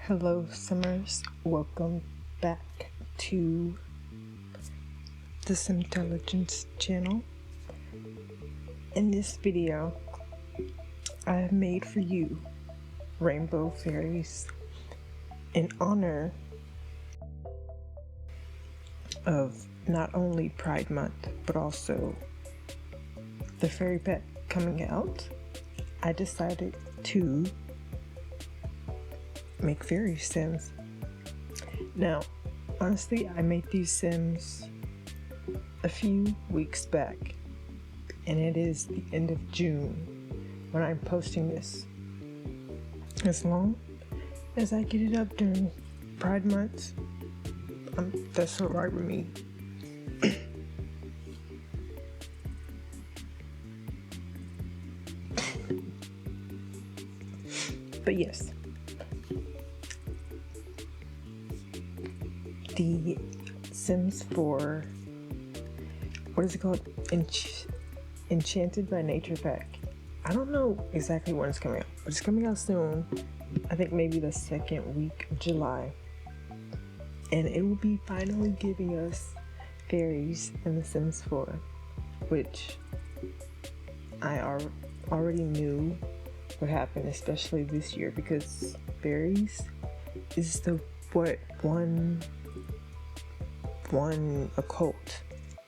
Hello, Simmers. Welcome back to the Simtelligence channel. In this video, I have made for you rainbow fairies in honor of not only Pride Month, but also the fairy pet coming out. I decided to make fairy sims. Now, honestly, I made these sims a few weeks back, and it is the end of June when I'm posting this. As long as I get it up during Pride Month, that's all right with me. But yes, the Sims for, what is it called? Enchanted by Nature pack. I don't know exactly when it's coming out, but it's coming out soon. I think maybe the second week of July. And it will be finally giving us fairies in The Sims 4, which I already knew would happen, especially this year, because fairies is the one occult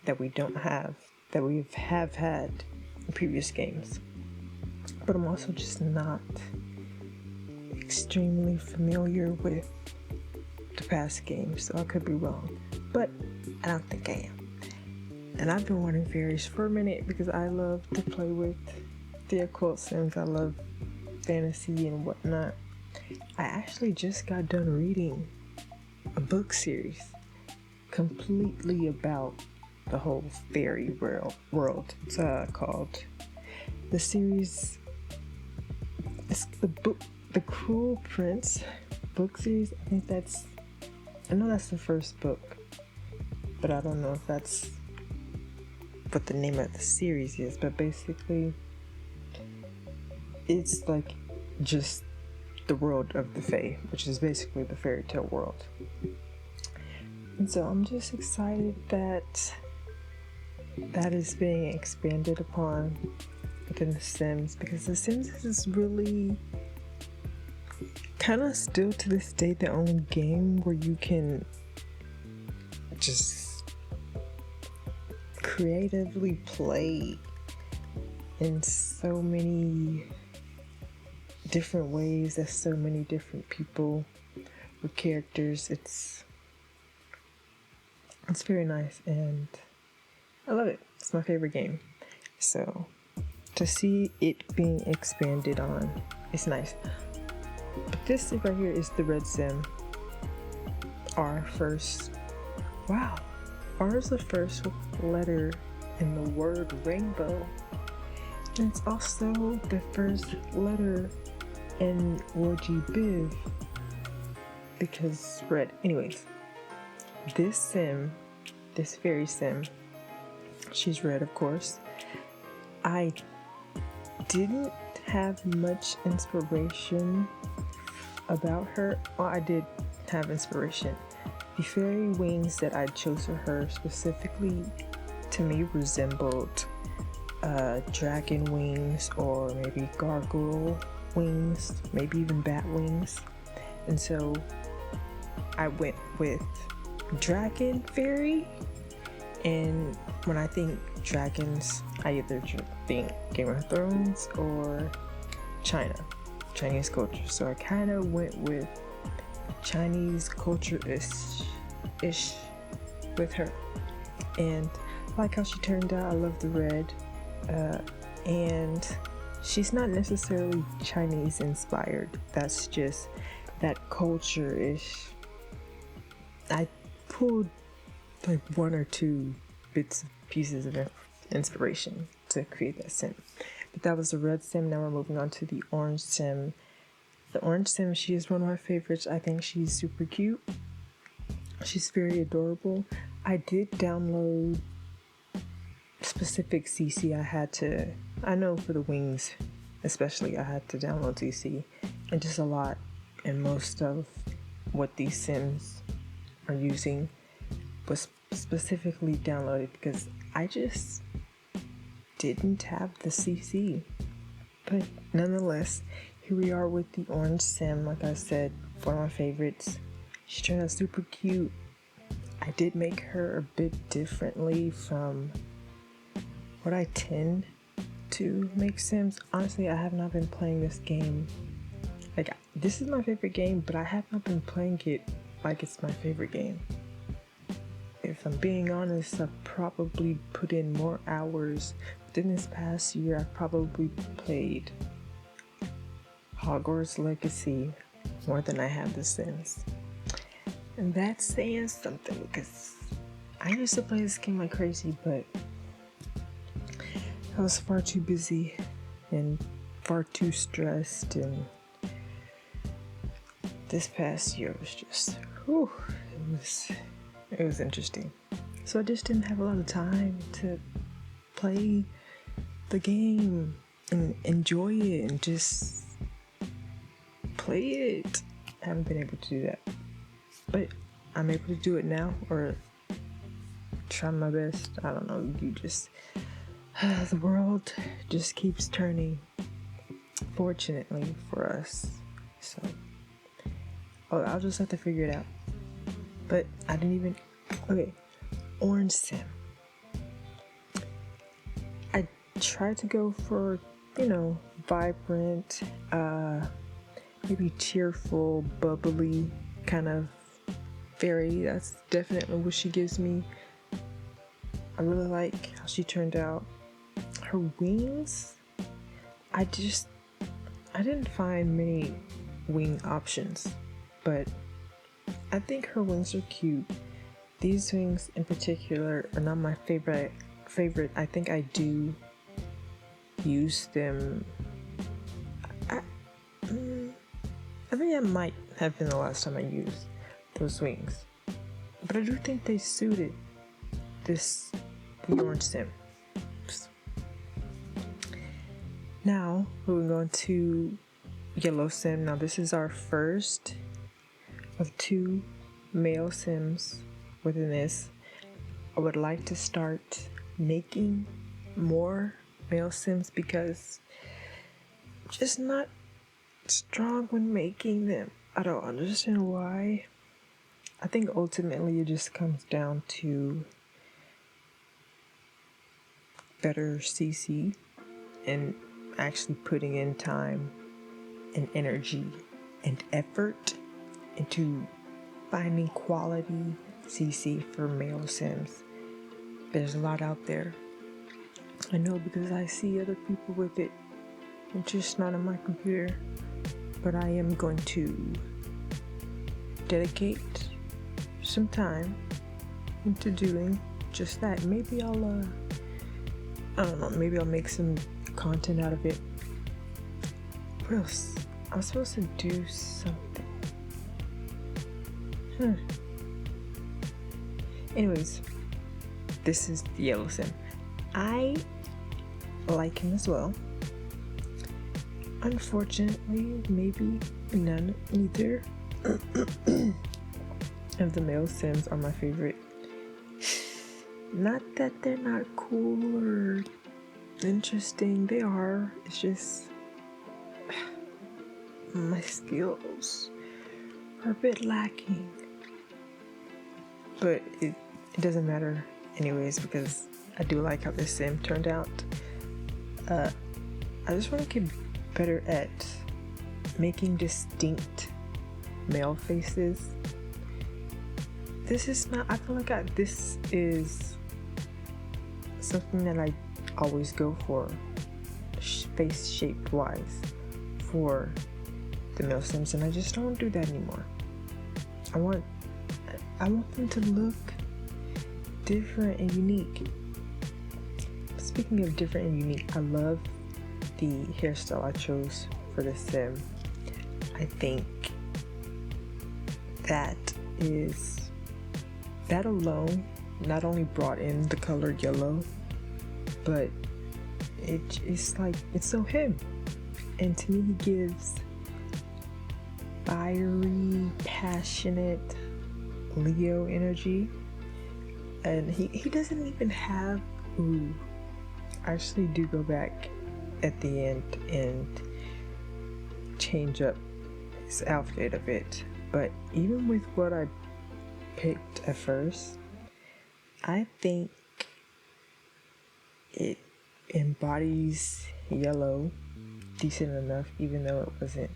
that we don't have, that we have had in previous games. But I'm also just not extremely familiar with the past games, so I could be wrong, but I don't think I am. And I've been wanting fairies for a minute because I love to play with the occult sims. I love fantasy and whatnot. I actually just got done reading a book series completely about the whole fairy world. It's called, the series, it's the Cruel Prince book series. I know that's the first book, but I don't know if that's what the name of the series is. But basically, it's like just the world of the Fae, which is basically the fairy tale world. And so I'm just excited that is being expanded upon within The Sims, because The Sims is really kind of still to this day the only game where you can just creatively play in so many different ways. There's so many different people with characters. It's very nice and I love it. It's my favorite game. So to see it being expanded on, it's nice. But this right here is the Red Sim. R is the first letter in the word rainbow. And it's also the first letter in Woji Biv, because red. Anyways, this fairy sim, she's red, of course. I didn't have much inspiration about her. Well, I did have inspiration. The fairy wings that I chose for her specifically, to me, resembled dragon wings, or maybe gargoyle wings, maybe even bat wings. And so I went with dragon fairy. And when I think dragons, I either think Game of Thrones or Chinese culture. So I kind of went with Chinese culture-ish with her. And I like how she turned out. I love the red. And she's not necessarily Chinese inspired. That's just that culture-ish. I pulled like one or two pieces of inspiration to create that sim. But that was the red sim. Now we're moving on to the orange sim. The orange sim, she is one of my favorites. I think she's super cute. She's very adorable. I did download specific CC. I know for the wings especially, I had to download CC, and just a lot and most of what these Sims are using was specifically downloaded because I just didn't have the CC. But nonetheless, here we are with the orange Sim. Like I said, one of my favorites. She turned out super cute. I did make her a bit differently from what I tend to make Sims. Honestly, I have not been playing this game. Like, this is my favorite game, but I have not been playing it like it's my favorite game. If I'm being honest, I've probably put in more hours. Within this past year, I've probably played Hogwarts Legacy more than I have The Sims. And that's saying something because I used to play this game like crazy, but I was far too busy and far too stressed, and this past year was just, it was interesting. So I just didn't have a lot of time to play the game and enjoy it and just play it. I haven't been able to do that, but I'm able to do it now, or try my best. I don't know, the world just keeps turning, fortunately for us. So I'll just have to figure it out. But I didn't even, okay, orange Sim. I tried to go for, vibrant, maybe cheerful, bubbly kind of fairy. That's definitely what she gives me. I really like how she turned out. Her wings, I didn't find many wing options, but I think her wings are cute. These wings in particular are not my favorite. I think I do use them. I think that might have been the last time I used those wings, but I do think they suited the orange Sim. Now we're going to yellow Sim. Now this is our first of 2 male Sims within this. I would like to start making more male Sims because I'm just not strong when making them. I don't understand why. I think ultimately it just comes down to better CC and actually putting in time and energy and effort into finding quality CC for male Sims. There's a lot out there. I know because I see other people with it. It's just not on my computer. But I am going to dedicate some time into doing just that. Maybe I'll I don't know, maybe I'll make some content out of it. What else? I was supposed to do something. Anyways, this is the yellow Sim. I like him as well. Unfortunately, maybe neither of the male Sims are my favorite. Not that they're not cool or interesting, they are. It's just my skills are a bit lacking. But it doesn't matter anyways because I do like how this Sim turned out. I just want to get better at making distinct male faces. This is not, I feel like this is something that I always go for face shape wise for the male Sims, and I just don't do that anymore. I want them to look different and unique. Speaking of different and unique, I love the hairstyle I chose for this Sim. I think that alone not only brought in the color yellow, but it's like, it's so him. And to me, he gives fiery, passionate Leo energy. And he doesn't even have, I actually do go back at the end and change up his outfit a bit. But even with what I picked at first, I think it embodies yellow decent enough, even though it wasn't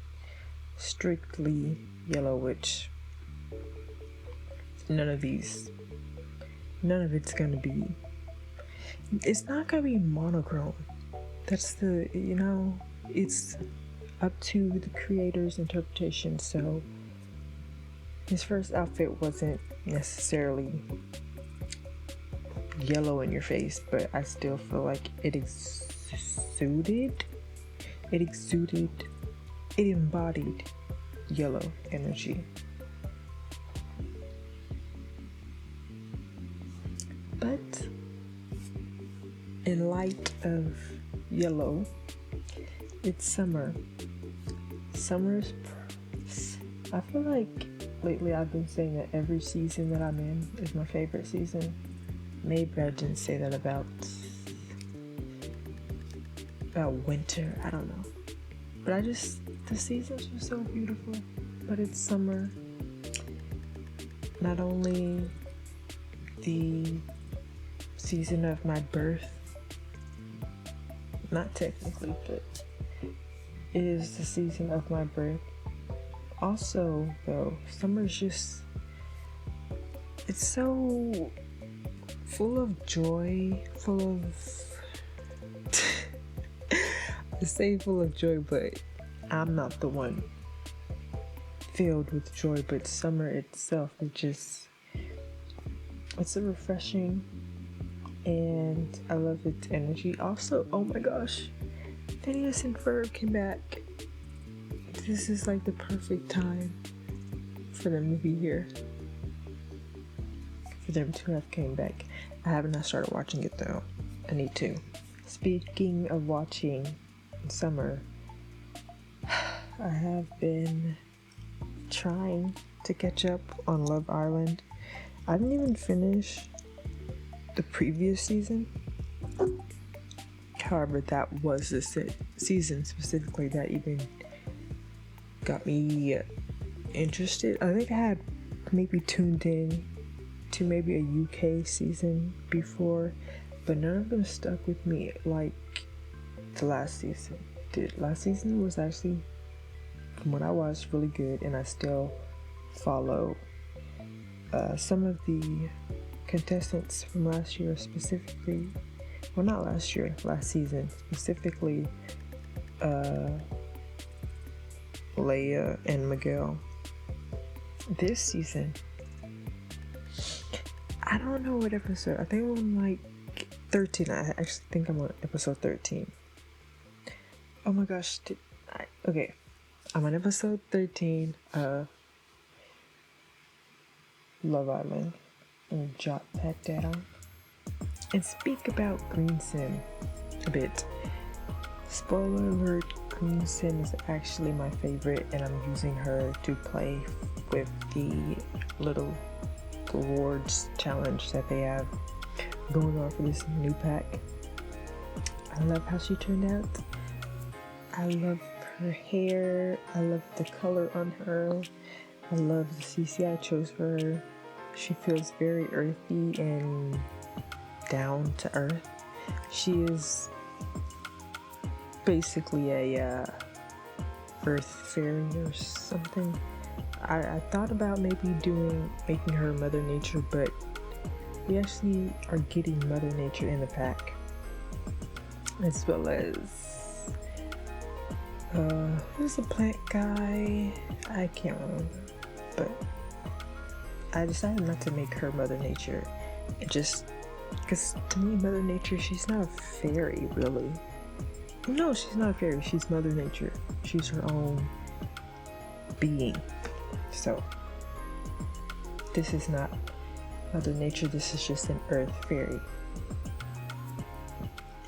strictly yellow, which none of it's gonna be. It's not gonna be monochrome. That's it's up to the creator's interpretation. So his first outfit wasn't necessarily yellow in your face, but I still feel like it embodied yellow energy. But in light of yellow, it's summer. I feel like lately I've been saying that every season that I'm in is my favorite season. Maybe I didn't say that about winter, I don't know. But the seasons are so beautiful. But it's summer. Not only the season of my birth, not technically, but it is the season of my birth. Also, though, summer's it's so full of joy, I say full of joy, but I'm not the one filled with joy. But summer itself, it's a refreshing, and I love its energy. Also, oh my gosh, Phineas and Ferb came back. This is like the perfect time for them to be here, for them to have came back. I have not started watching it though. I need to. Speaking of watching in summer, I have been trying to catch up on Love Island. I didn't even finish the previous season. However, that was the season specifically that even got me interested. I think I had maybe tuned in to maybe a UK season before, but none of them stuck with me like the last season did. Last season was actually, from what I watched, really good, and I still follow some of the contestants from last year, specifically, well, not last year, last season, specifically Leia and Miguel. This season, I don't know what episode. I think I'm on like 13. I actually think I'm on episode 13. Oh my gosh. Okay. I'm on episode 13 of Love Island. And jot that down. And speak about Green Sim a bit. Spoiler alert, Green Sim is actually my favorite, and I'm using her to play with the little rewards challenge that they have going on for this new pack. I love how she turned out. I love her hair. I love the color on her. I love the CC I chose for her. She feels very earthy and down to earth. She is basically a earth fairy or something. I thought about maybe making her Mother Nature, but we actually are getting Mother Nature in the pack, as well as who's the plant guy? I can't remember, but I decided not to make her Mother Nature. Because to me, Mother Nature, she's not a fairy, really. No, she's not a fairy. She's Mother Nature. She's her own being. So, this is not Mother Nature. This is just an earth fairy.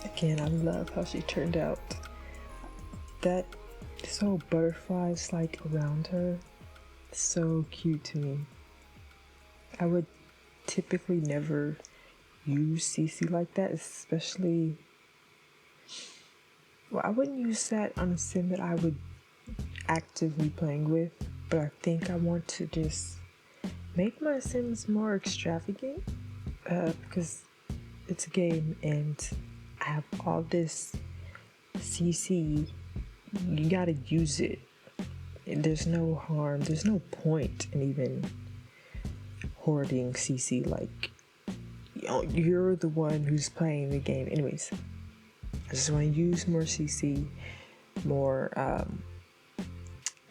Again, I love how she turned out. That this whole butterflies like around her, so cute to me. I would typically never use CC like that, especially, well, I wouldn't use that on a sim that I would actively playing with, but I think I want to just make my sims more extravagant, because it's a game and I have all this CC. You gotta use it. There's no harm, there's no point in even hoarding CC. Like, you're the one who's playing the game. Anyways, I just want to use more CC, more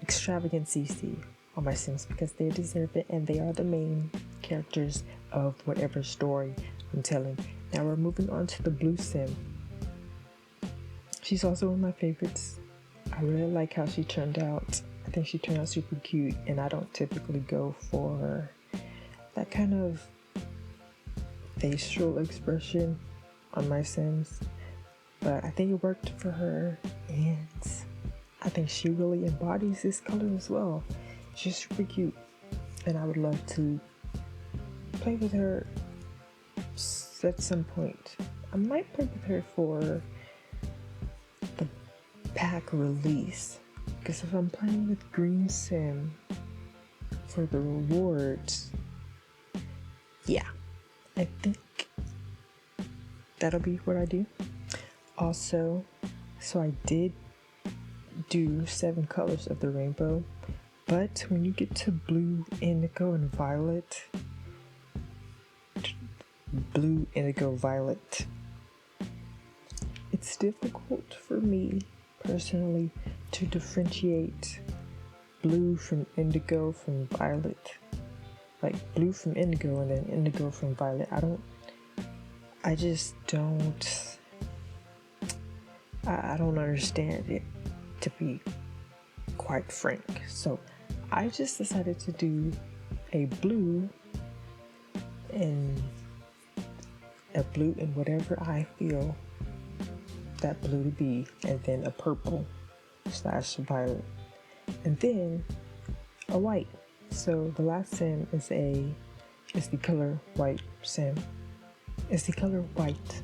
extravagant CC on my sims because they deserve it and they are the main characters of whatever story I'm telling. Now we're moving on to the blue sim. She's also one of my favorites. I really like how she turned out. I think she turned out super cute, and I don't typically go for that kind of facial expression on my sims, but I think it worked for her, and I think she really embodies this color as well. She's super cute, and I would love to play with her at some point. I might play with her for the pack release, because if I'm playing with Green Sim for the rewards, yeah, I think that'll be what I do. Also, so I did do 7 colors of the rainbow, but when you get to blue, indigo, and violet, it's difficult for me personally to differentiate blue from indigo from violet. Like blue from indigo and then indigo from violet. I just don't understand it, to be quite frank. So I just decided to do a blue and whatever I feel that blue to be, and then a purple / violet, and then a white. So the last sim is the color white sim. It's the color white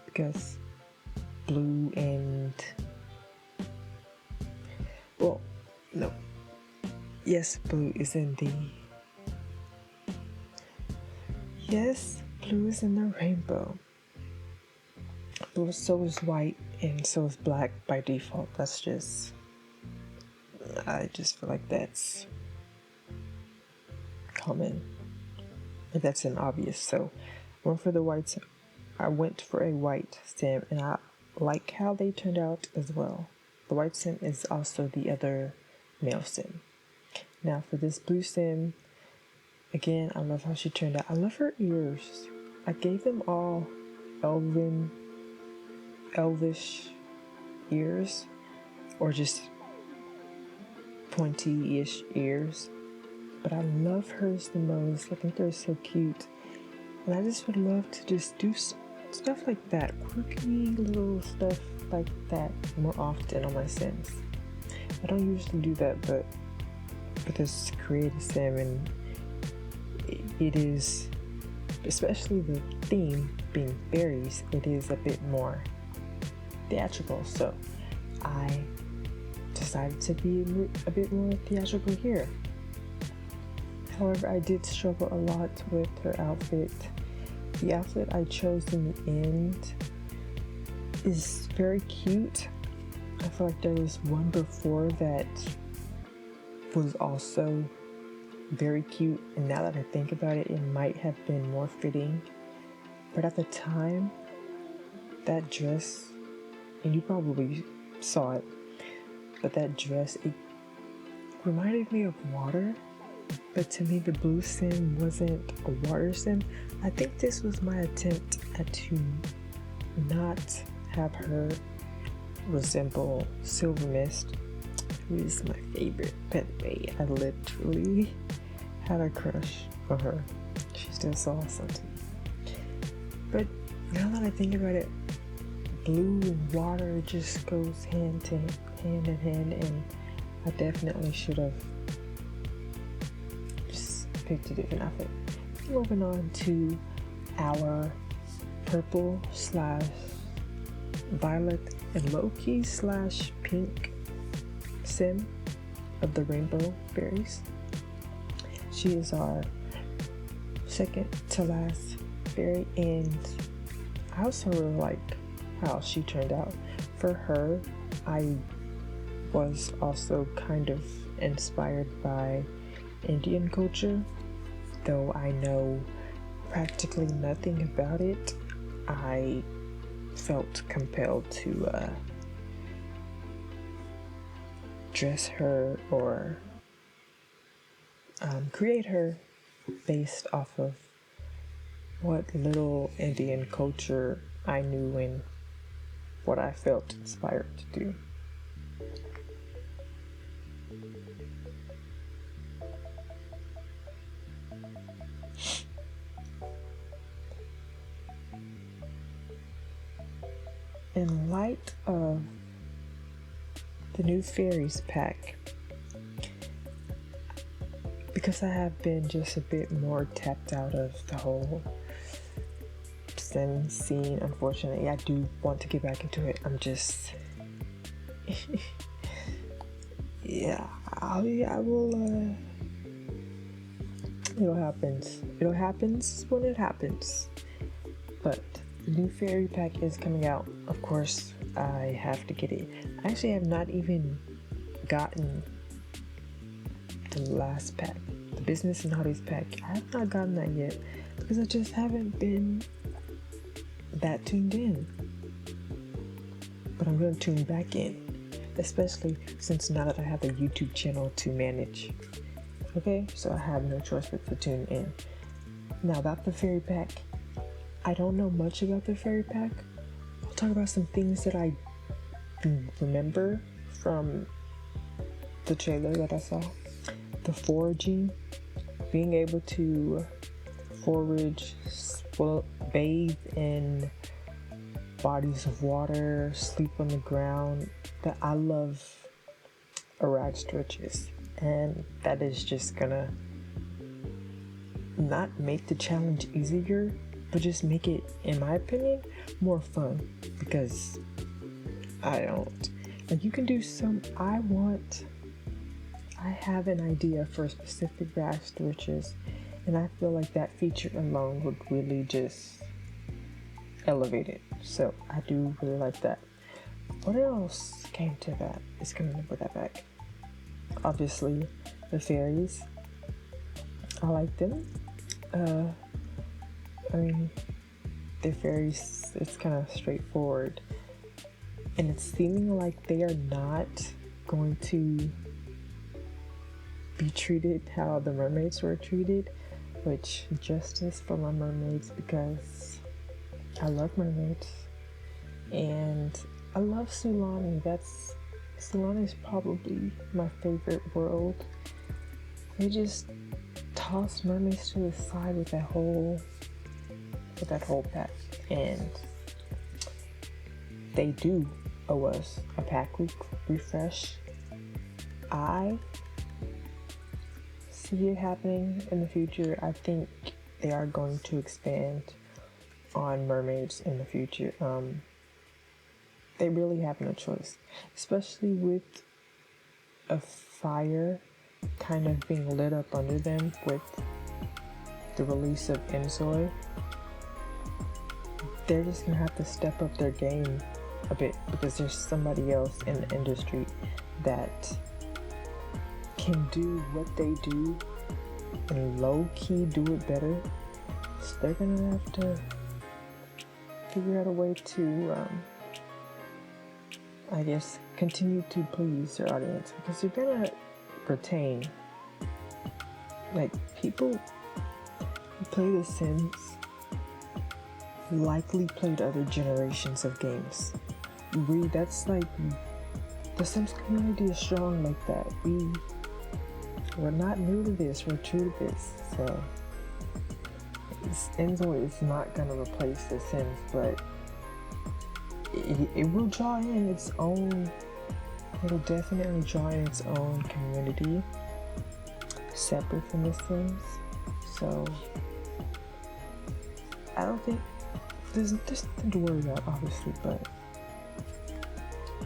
because blue and, well, no. Yes, blue is in the rainbow. But so is white and so is black by default. I just feel like that's common. And that's an obvious. So I went for a white sim, and I like how they turned out as well. The white sim is also the other male sim. Now for this blue sim, again, I love how she turned out. I love her ears. I gave them all elvish ears, or just pointy-ish ears, but I love hers the most. I think they're so cute, and I just would love to just do stuff like that, quirky little stuff like that more often on my sims. I don't usually do that, but with this creative sim, and it is, especially the theme being fairies, it is a bit more theatrical, so I decided to be a bit more theatrical here. However, I did struggle a lot with her outfit. The outfit I chose in the end is very cute. I feel like there was one before that was also very cute, and now that I think about it, it might have been more fitting. But at the time, that dress, and you probably saw it, but that dress, it reminded me of water. But to me, the blue sim wasn't a water sim. I think this was my attempt to not have her resemble Silver Mist, who is my favorite. By the way, I literally had a crush for her. She's just so awesome to me. But now that I think about it, blue and water just goes hand in hand, and I definitely should have picked a different outfit. Moving on to our purple / violet and low-key / pink sim of the rainbow fairies. She is our second to last fairy, and I also really like how she turned out. For her, I was also kind of inspired by Indian culture. Though I know practically nothing about it, I felt compelled to dress her or create her based off of what little Indian culture I knew and what I felt inspired to do. In light of the new fairies pack, because I have been just a bit more tapped out of the whole sim scene, unfortunately, I do want to get back into it. I'm just I will it'll happens when it happens. But the new fairy pack is coming out. Of course, I have to get it. I actually have not even gotten the last pack, the business and hobbies pack. I have not gotten that yet because I just haven't been that tuned in. But I'm going to tune back in, especially since now that I have a YouTube channel to manage. Okay, so I have no choice but to tune in. Now about the fairy pack, I don't know much about the fairy pack. I'll talk about some things that I remember from the trailer that I saw. The foraging, being able to forage, bathe in bodies of water, sleep on the ground. That I love Rags to Riches, and that is just gonna not make the challenge easier, but just make it, in my opinion, more fun. Because you can do I have an idea for a specific Rags to Riches, and I feel like that feature alone would really just elevate it. So I do really like that. What else came to that? It's coming up with that back. Obviously, the fairies. I like them. The fairies, it's kind of straightforward. And it's seeming like they are not going to be treated how the mermaids were treated, which justice for my mermaids, because I love mermaids. And I love Sulani. Sulani is probably my favorite world. They just toss mermaids to the side with that whole pack, and they do owe us a pack refresh. I see it happening in the future. I think they are going to expand on mermaids in the future. They really have no choice, especially with a fire kind of being lit up under them with the release of Ensoy. They're just gonna have to step up their game a bit, because there's somebody else in the industry that can do what they do and low-key do it better. So they're gonna have to figure out a way to continue to please their audience, because they're gonna retain, people who play The Sims likely played other generations of games. That's like, the Sims community is strong like that. We're not new to this, we're true to this. So Enzo is not gonna replace The Sims, but it will draw in its own, it'll definitely draw in its own community separate from The Sims. So I don't think there's nothing to worry about, obviously, but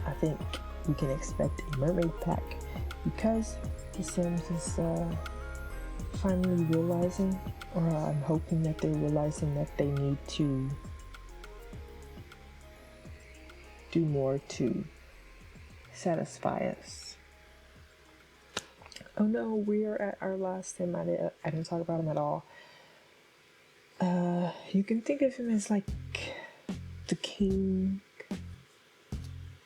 I think we can expect a mermaid pack because The Sims is finally realizing, or I'm hoping that they're realizing that they need to do more to satisfy us. Oh no, we are at our last sim. I didn't talk about him at all. You can think of him as like the king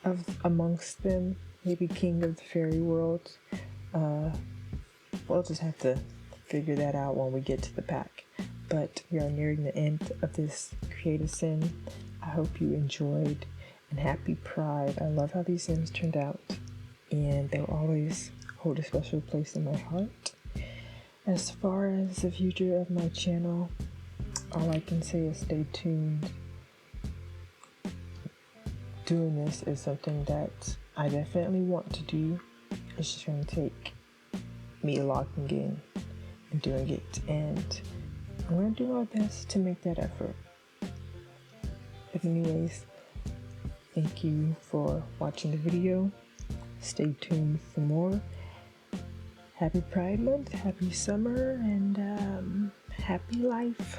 of amongst them, maybe king of the fairy world. We'll just have to figure that out when we get to the pack. But we are nearing the end of this creative sim. I hope you enjoyed, and happy Pride. I love how these sims turned out, and they'll always hold a special place in my heart. As far as the future of my channel, all I can say is stay tuned. Doing this is something that I definitely want to do. It's just going to take me logging in and doing it, and I'm going to do my best to make that effort. But anyways, thank you for watching the video. Stay tuned for more. Happy Pride Month, happy summer, and happy life.